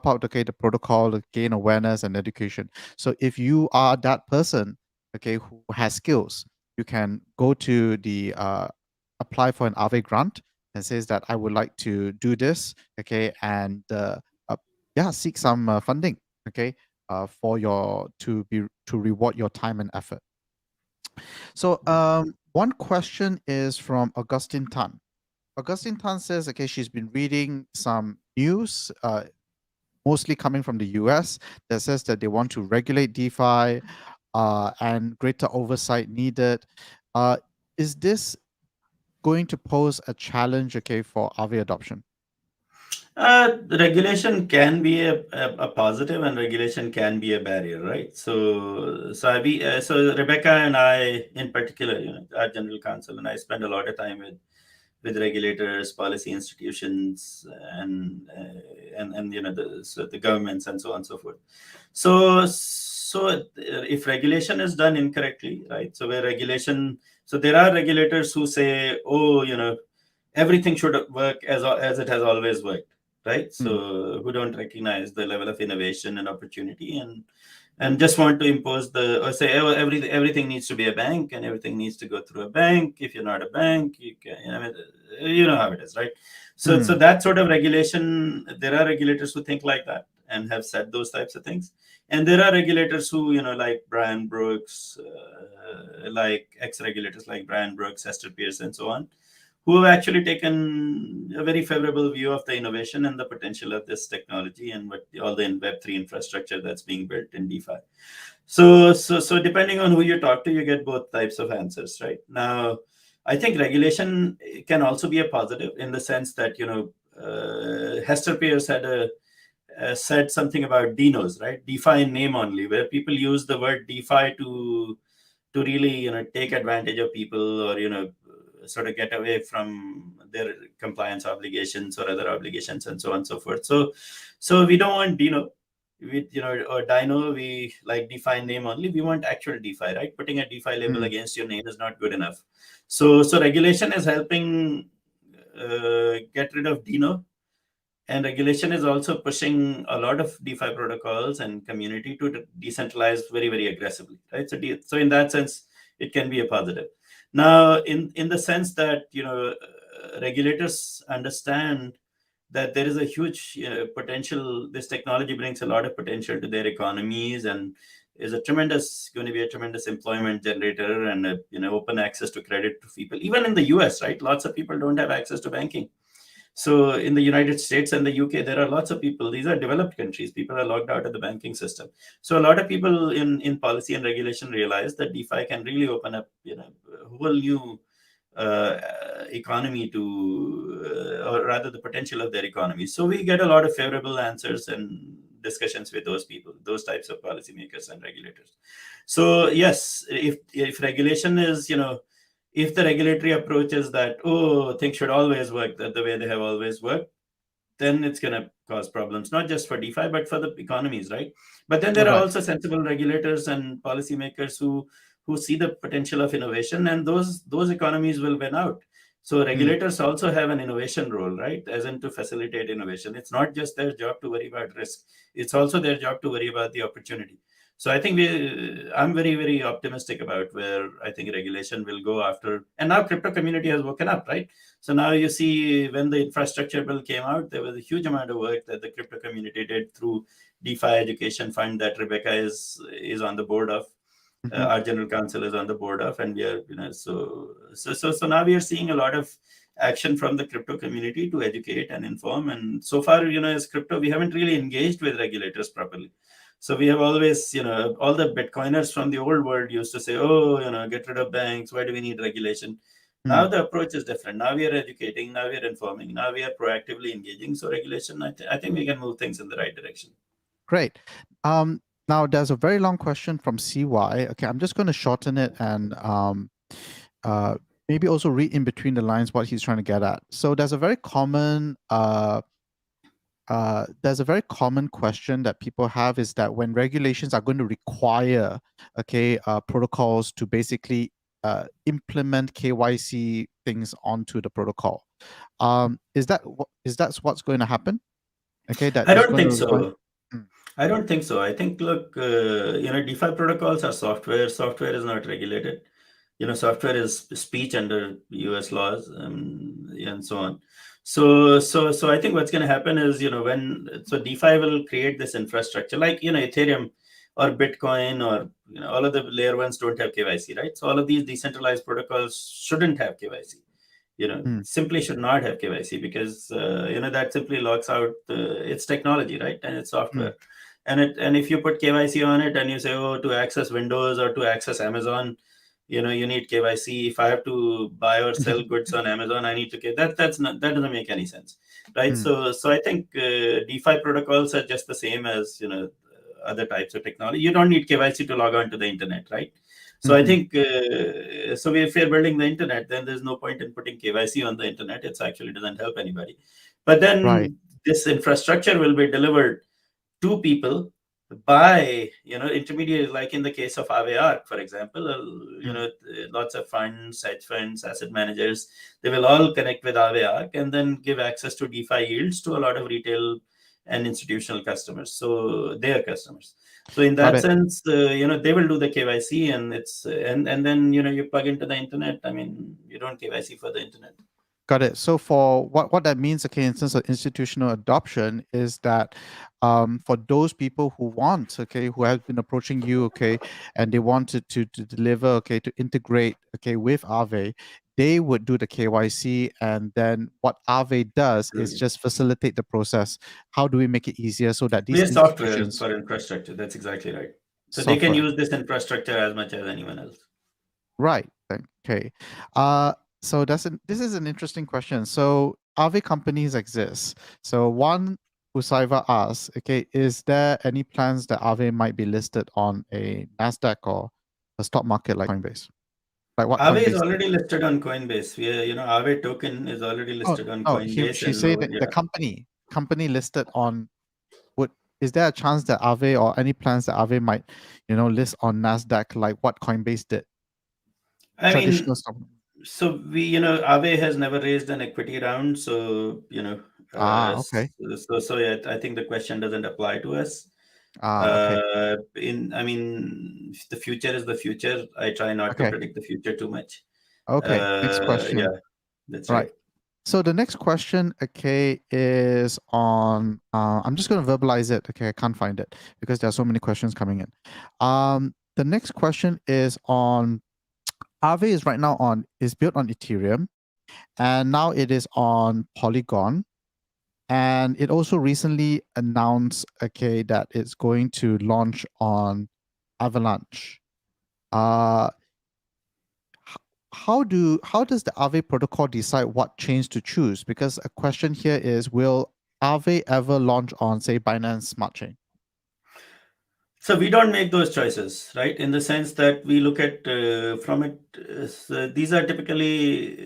out, okay, the protocol to gain awareness and education. So if you are that person, okay, who has skills, you can go to the apply for an Aave grant and says that I would like to do this, okay, and uh, yeah, seek some funding, okay, for your to reward your time and effort. So one question is from Augustine Tan. Augustine Tan says, okay, she's been reading some news, mostly coming from the US, that says that they want to regulate DeFi and greater oversight needed. Uh, is this going to pose a challenge, okay, for Aave adoption? The regulation can be a positive, and regulation can be a barrier, right? So Rebecca and I, in particular, our general counsel and I spend a lot of time with regulators, policy institutions, and the governments and so on and so forth. So if regulation is done incorrectly, right? So there are regulators who say, oh, everything should work as it has always worked, right? Mm, So who don't recognize the level of innovation and opportunity, and just want to impose or say, oh, everything needs to be a bank and everything needs to go through a bank. If you're not a bank, you can, you know how it is, right? So mm, that sort of regulation, there are regulators who think like that and have said those types of things, and there are regulators who like Brian Brooks, like ex-regulators like Brian Brooks, Hester Pierce, and so on, who have actually taken a very favorable view of the innovation and the potential of this technology and what all the Web3 infrastructure that's being built in DeFi. So depending on who you talk to, you get both types of answers, right? Now, I think regulation can also be a positive in the sense that Hester Pierce said something about DNOs, right? DeFi in name only, where people use the word DeFi to really take advantage of people, or sort of get away from their compliance obligations or other obligations and so on and so forth. So we don't want Dino, or Dino. We like DeFi name only. We want actual DeFi, right? Putting a DeFi label mm, against your name is not good enough. So regulation is helping get rid of Dino, and regulation is also pushing a lot of DeFi protocols and community to decentralize very, very aggressively, right? So in that sense, it can be a positive. Now, in the sense that regulators understand that there is a huge potential. This technology brings a lot of potential to their economies, and is going to be a tremendous employment generator, and open access to credit to people. Even in the US, right? Lots of people don't have access to banking. So in the United States and the UK, there are lots of people. These are developed countries. People are locked out of the banking system. So a lot of people in policy and regulation realize that DeFi can really open up, a whole new economy or rather the potential of their economy. So we get a lot of favorable answers and discussions with those people, those types of policymakers and regulators. So yes, if regulation is, if the regulatory approach is that, oh, things should always work the way they have always worked, then it's going to cause problems, not just for DeFi, but for the economies, right? But then there are Right. also sensible regulators and policymakers who see the potential of innovation, and those economies will win out. So Mm. regulators also have an innovation role, right? As in to facilitate innovation. It's not just their job to worry about risk. It's also their job to worry about the opportunity. So I think I'm very, very optimistic about where I think regulation will go after. And now crypto community has woken up, right? So now you see when the infrastructure bill came out, there was a huge amount of work that the crypto community did through DeFi Education Fund that Rebecca is on the board of. Hmm. Our general counsel is on the board of, and we are, so now we are seeing a lot of action from the crypto community to educate and inform. And so far, as crypto, we haven't really engaged with regulators properly. So we have always, all the Bitcoiners from the old world used to say, oh, get rid of banks. Why do we need regulation? Now Mm. the approach is different. Now we are educating. Now we are informing. Now we are proactively engaging. So regulation, I think we can move things in the right direction. Great. Now there's a very long question from CY. Okay, I'm just going to shorten it and uh, maybe also read in between the lines what he's trying to get at. So there's a very common question that people have is that when regulations are going to require, okay, protocols to basically implement KYC things onto the protocol, is that what's going to happen? Okay, that I is don't going to think require. so. Mm. I don't think so. I think, look, DeFi protocols are software. Software is not regulated. Software is speech under US laws, and so on. So I think what's going to happen is, DeFi will create this infrastructure like, Ethereum or Bitcoin, or, all of the layer ones don't have KYC, right? So all of these decentralized protocols shouldn't have KYC. Mm. Simply should not have KYC because, that simply locks out its technology, right? And its Mm. software. And if you put KYC on it and you say, oh, to access Windows or to access Amazon, you need KYC. If I have to buy or sell goods on Amazon, I need to that doesn't make any sense, right? Mm. So I think DeFi protocols are just the same as other types of technology. You don't need KYC to log on to the internet, right? So I Mhm. think so if you're building the internet, then there's no point in putting KYC on the internet. It actually doesn't help anybody. But Right. then this infrastructure will be delivered to people by intermediaries, like in the case of Aave, for example. Mm. Lots of funds, hedge funds, asset managers, they will all connect with Aave and then give access to DeFi yields to a lot of retail and institutional customers, so their customers. So in Got that it. sense, they will do the KYC, and it's and then you plug into the internet. I mean, you don't KYC for the internet. Got it. So for what that means, okay, in terms of institutional adoption, is that for those people who want, okay, who have been approaching you, okay, and they wanted to deliver, okay, to integrate, okay, with Aave, they would do the KYC, and then what Aave does is just facilitate the process. How do we make it easier so that We these have software institutions for infrastructure. That's exactly right. So they can software. use this infrastructure as much as anyone else. Right. Okay. So this is an interesting question. So Aave companies exist. So one Usaiva asks, okay, is there any plans that Aave might be listed on a Nasdaq or a stock market like Coinbase? Like what Aave is Coinbase did? already listed on Coinbase. Aave token is already Oh, listed on oh, Coinbase, she and said that the yeah. company listed on would is there a chance that Aave or any plans that Aave might, list on Nasdaq like what Coinbase did? I Traditional mean, stock. so Aave has never raised an equity round, so Ah, okay. yeah, I think the question doesn't apply to us. Ah, okay. I mean, the future is the future. I try not to Okay. predict the future too much. Okay, next Yeah, question. that's Right. right. So the next question, okay, is on. I'm just going to verbalize it. Okay, I can't find it because there are so many questions coming in. The next question is on Aave is right now on is built on Ethereum, and now it is on Polygon, and it also recently announced, okay, that it's going to launch on Avalanche. Uh, how does the Aave protocol decide what chains to choose? Because a question here is, will Aave ever launch on, say, Binance Smart Chain? So we don't make those choices, right? In the sense that we look at from it. So these are typically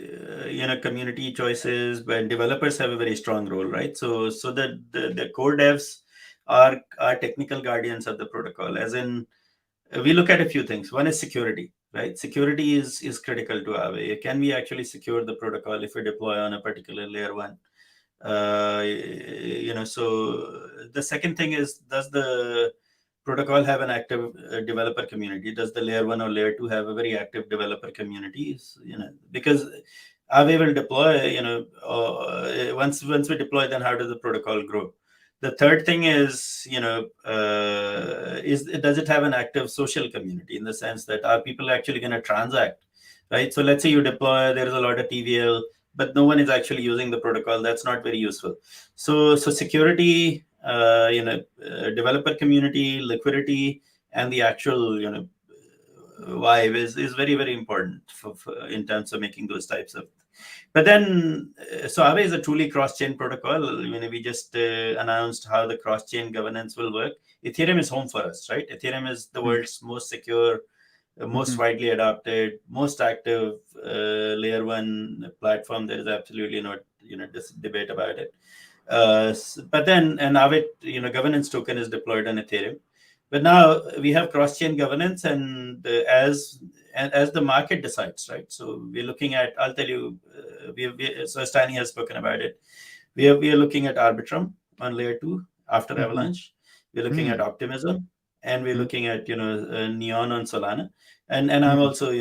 community choices when developers have a very strong role, right? So the core devs are technical guardians of the protocol. As in, we look at a few things. One is security, right? Security is critical to Aave. Can we actually secure the protocol if we deploy on a particular layer one? So the second thing is, does the protocol have an active developer community? Does the layer one or layer two have a very active developer community? Because Aave will deploy, once we deploy, then how does the protocol grow? The third thing is, does it have an active social community, in the sense that are people actually going to transact, right? So let's say you deploy, there is a lot of TVL, but no one is actually using the protocol. That's not very useful. So security, developer community, liquidity, and the actual, vibe is very, very important for in terms of making those types of. But then, so Aave is a truly cross-chain protocol. We just announced how the cross-chain governance will work. Ethereum is home for us, right? Ethereum is the world's most secure, most Mm-hmm. widely adopted, most active layer one platform. There is absolutely no debate about it. But then an Aave governance token is deployed on Ethereum. But now we have cross-chain governance, and as the market decides, right? So we're looking at. I'll tell you. So Stani has spoken about it. We are looking at Arbitrum on layer two after Mm-hmm. Avalanche. We're looking at Mm-hmm. Optimism, and we're Mm-hmm. looking at Neon on Solana, and I'm also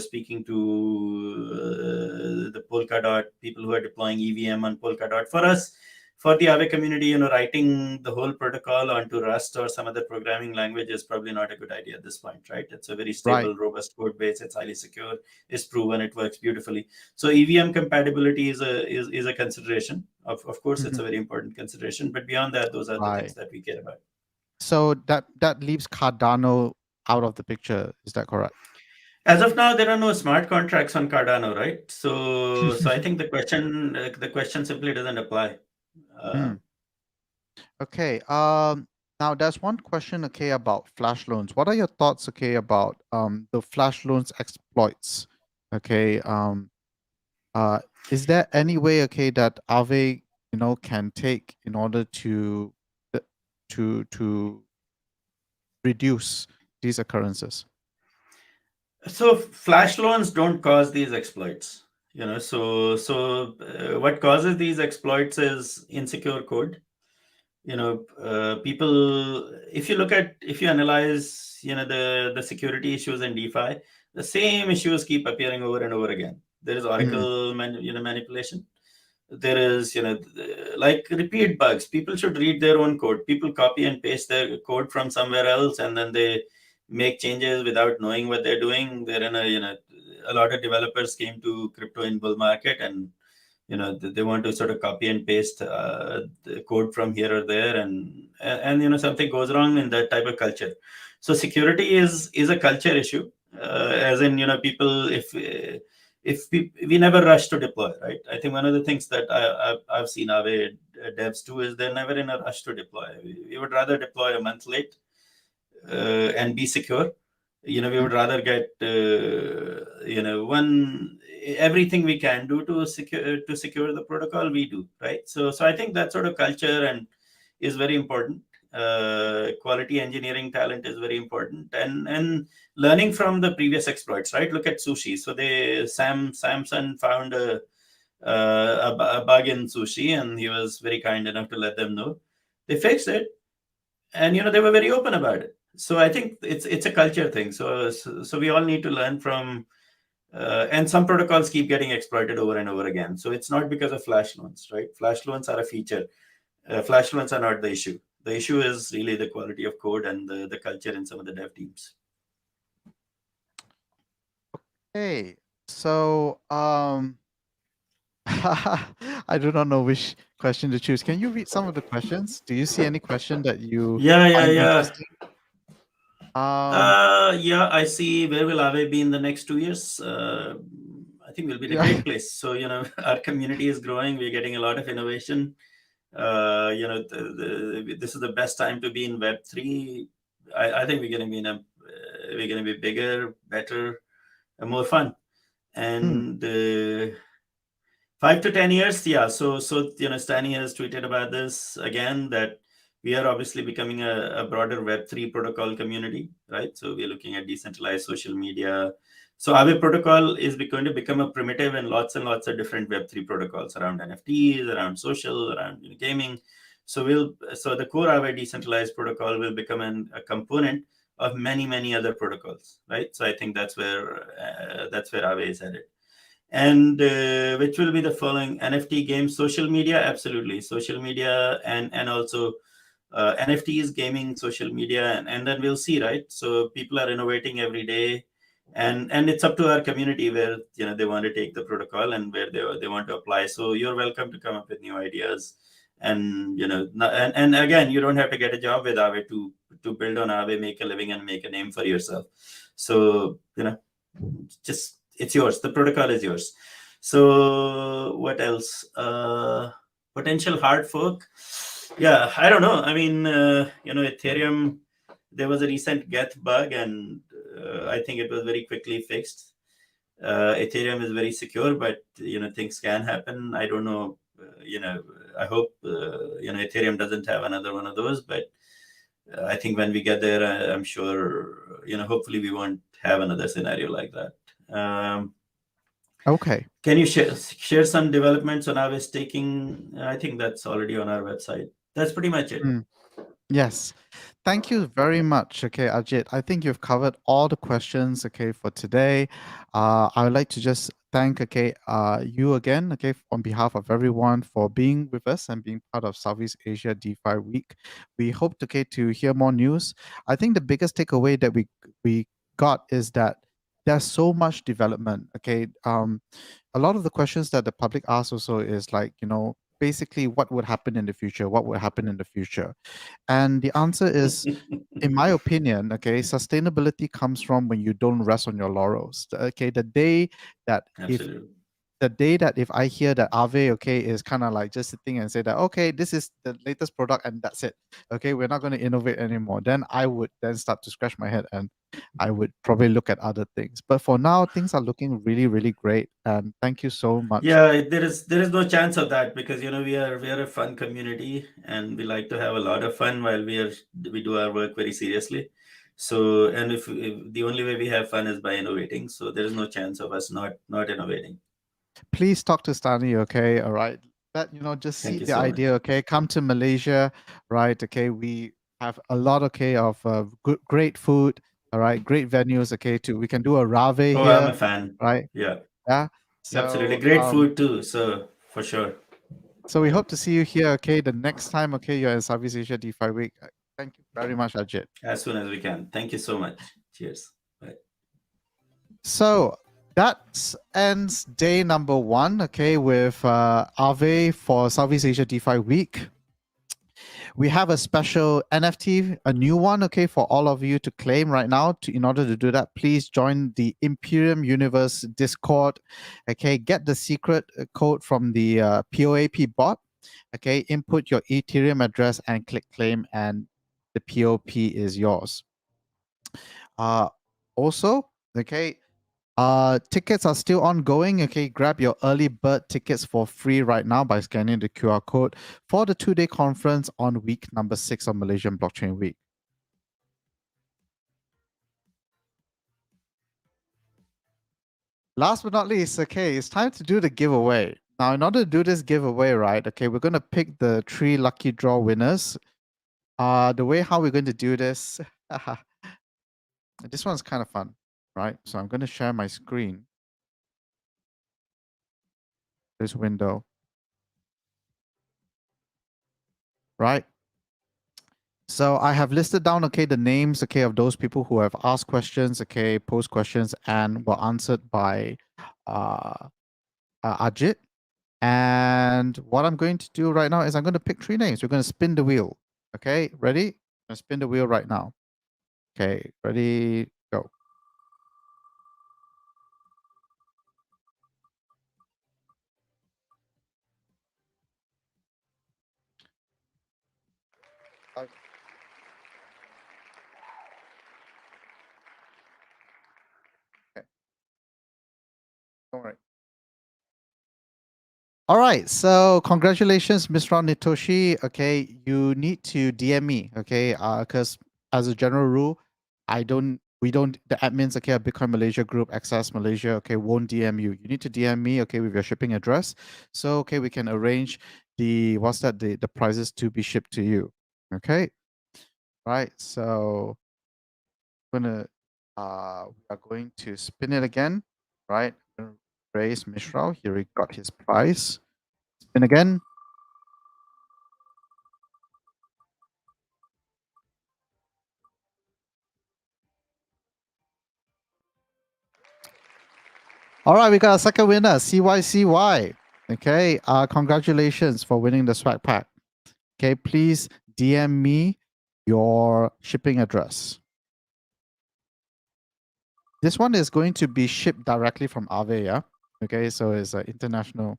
speaking to the Polkadot people who are deploying EVM on Polkadot. For us, for the Aave community, writing the whole protocol onto Rust or some other programming language is probably not a good idea at this point, right? It's a very Right. stable, robust code base. It's highly secure. It's proven. It works beautifully. So EVM compatibility is a consideration. Of course, it's Mm-hmm. a very important consideration. But beyond that, those are the things Right. that we care about. So that leaves Cardano out of the picture. Is that correct? As of now, there are no smart contracts on Cardano, right? So I think the question simply doesn't apply. Uh, Hmm. Okay. Now there's one question, okay, about flash loans. What are your thoughts, okay, about the flash loans exploits? Okay. Uh, is there any way, okay, that Aave, can take in order to to reduce these occurrences? so flash loans don't cause these exploits. What causes these exploits is insecure code. People, if you analyze the security issues in DeFi, the same issues keep appearing over and over again. There is Mm, oracle manipulation. There is like repeat bugs. People should read their own code. People copy and paste their code from somewhere else, and then they make changes without knowing what they're doing. They're in a lot of developers came to crypto in bull market, and they want to sort of copy and paste the code from here or there, and something goes wrong in that type of culture. So security is a culture issue, as in people, if we never rush to deploy, right? I think one of the things that I've seen Aave devs do is they're never in a rush to deploy. We would rather deploy a month late and be secure. We mm, would rather get one everything we can do to secure the protocol, we do, right? So I think that sort of culture and is very important. Quality engineering talent is very important, and learning from the previous exploits, right? Look at Sushi. So Samson found a bug in Sushi, and he was very kind enough to let them know. They fixed it, and they were very open about it. So I think it's a culture thing. So we all need to learn from And some protocols keep getting exploited over and over again. So it's not because of flash loans, right? Flash loans are a feature. Flash loans are not the issue. The issue is really the quality of code and the culture in some of the dev teams. Hey, so I do not know which question to choose. Can you read some of the questions? Do you see any question that you Yeah, yeah, find yeah. interesting? Um, Yeah, I see. Where will Aave be in the next 2 years? I think we'll be in a yeah. great place. So, our community is growing. We're getting a lot of innovation. This is the best time to be in Web3. I think we're going to be bigger, better, and more fun. Hmm. And 5 to 10 years, yeah. So Stani has tweeted about this again, that we are obviously becoming a broader Web3 protocol community, right? So we're looking at decentralized social media. So Aave protocol is going to become a primitive and lots of different Web3 protocols around NFTs, around social, around gaming. So the core Aave decentralized protocol will become a component of many other protocols, right? So I think that's where Aave is headed. And which will be the following: NFT games, social media, absolutely, social media, and also NFTs, gaming, social media, and then we'll see, right? So people are innovating every day, and it's up to our community where they want to take the protocol and where they want to apply. So you're welcome to come up with new ideas, and and again, you don't have to get a job with Aave to build on Aave, make a living, and make a name for yourself. So just it's yours. The protocol is yours. So what else? Potential hard fork. Yeah, I don't know. I mean, Ethereum. There was a recent Geth bug, and I think it was very quickly fixed. Ethereum is very secure, but things can happen. I don't know. I hope Ethereum doesn't have another one of those, but I think when we get there, I'm sure hopefully we won't have another scenario like that. Okay. Can you share some developments on our staking? I think that's already on our website. That's pretty much it. Hmm. Yes. Thank you very much. Okay, Ajit. I think you've covered all the questions, okay, for today. I would like to just thank, okay, you again, okay, on behalf of everyone for being with us and being part of Southeast Asia DeFi Week. We hope, okay, to hear more news. I think the biggest takeaway that we got is that there's so much development, okay. A lot of the questions that the public asks also is like, basically what would happen in the future? What would happen in the future? And the answer is, in my opinion, okay, sustainability comes from when you don't rest on your laurels. Okay, that if Absolutely. if I hear that Aave, okay, is kind of like just sitting and say that, okay, this is the latest product and that's it. Okay, we're not going to innovate anymore. Then I would then start to scratch my head and I would probably look at other things. But for now, things are looking really, really great. And thank you so much. Yeah, there is no chance of that, because we are a fun community, and we like to have a lot of fun while we do our work very seriously. So, and if the only way we have fun is by innovating, so there is no chance of us not innovating. Please talk to Stani, okay? All right. That, just Thank seed you the so idea, much. okay? Come to Malaysia, right? Okay. We have a lot, okay, of good, great food, all right? Great venues, okay? Too. We can do a rave Oh, I'm here, a fan. right? Yeah, Yeah. absolutely. So, Great food too. So for sure. so we hope to see you here, okay? The next time, okay, you're in Southeast Asia DeFi Week. Thank you very much, Ajit. As soon as we can. Thank you so much. Cheers. Bye. So that ends day number 1, okay, with Aave for Southeast Asia DeFi Week. We have a special NFT, a new one, okay, for all of you to claim right now. In order to do that, please join the Imperium Universe Discord. Okay, get the secret code from the POAP bot. Okay, input your Ethereum address and click claim, and the POP is yours. Also, okay, tickets are still ongoing. Okay, grab your early bird tickets for free right now by scanning the QR code for the 2-day conference on week number 6 of Malaysian Blockchain Week. Last but not least, okay, it's time to do the giveaway. Now, in order to do this giveaway, right, okay, we're going to pick the 3 lucky draw winners. The way how we're going to do this, this one's kind of fun, right? So I'm going to share my screen. this window. Right. So I have listed down, okay, the names, okay, of those people who have asked questions, okay, posed questions, and were answered by Ajit. And what I'm going to do right now is I'm going to pick 3 names. We're going to spin the wheel. Okay, ready? I'm going to spin the wheel right now. Okay, ready, go. Okay. Don't worry. All right, so congratulations, Mr. Nitoshi. Okay, you need to DM me, okay? Because as a general rule, the admins, okay, of Bitcoin Malaysia Group, Access Malaysia, okay, won't DM you. You need to DM me, okay, with your shipping address. So, okay, we can arrange the prizes to be shipped to you. Okay, right. So, we are going to spin it again, right? Raise Mishra. Here he got his prize. Spin again. All right, we got a second winner, CYCY. Okay, congratulations for winning the swag pack. Okay, please DM me your shipping address. This one is going to be shipped directly from Aave, yeah? Okay, so it's an international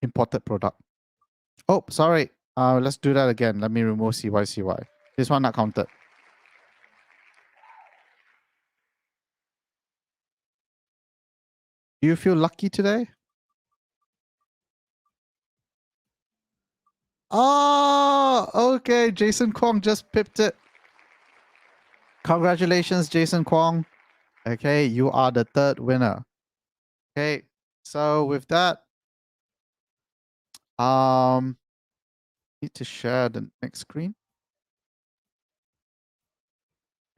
imported product. Oh, sorry. Let's do that again. Let me remove CYCY. This one not counted. Do you feel lucky today? Oh, okay. Jason Kwong just pipped it. Congratulations, Jason Kwong. Okay, you are the 3rd winner. Okay, so with that, need to share the next screen.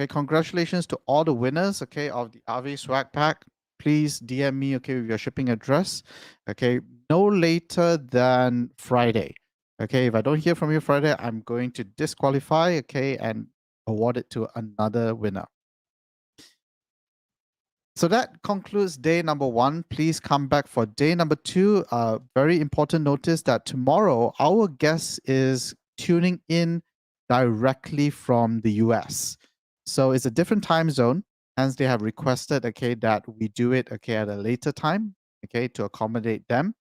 Okay, congratulations to all the winners, okay, of the Aave swag pack. Please DM me, okay, with your shipping address. Okay, no later than Friday. Okay, if I don't hear from you Friday, I'm going to disqualify, okay, and award it to another winner. So that concludes day number 1. Please come back for day number 2. Very important notice that tomorrow our guest is tuning in directly from the US. So it's a different time zone. Hence, they have requested, okay, that we do it, okay, at a later time, okay, to accommodate them.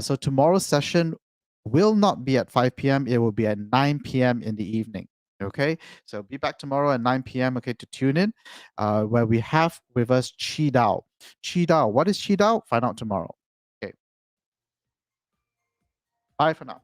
So tomorrow's session will not be at 5 p.m. It will be at 9 p.m. in the evening. Okay, so be back tomorrow at 9 p.m. Okay, to tune in, where we have with us Chi Dao. Chi Dao, what is Chi Dao? Find out tomorrow. Okay, bye for now.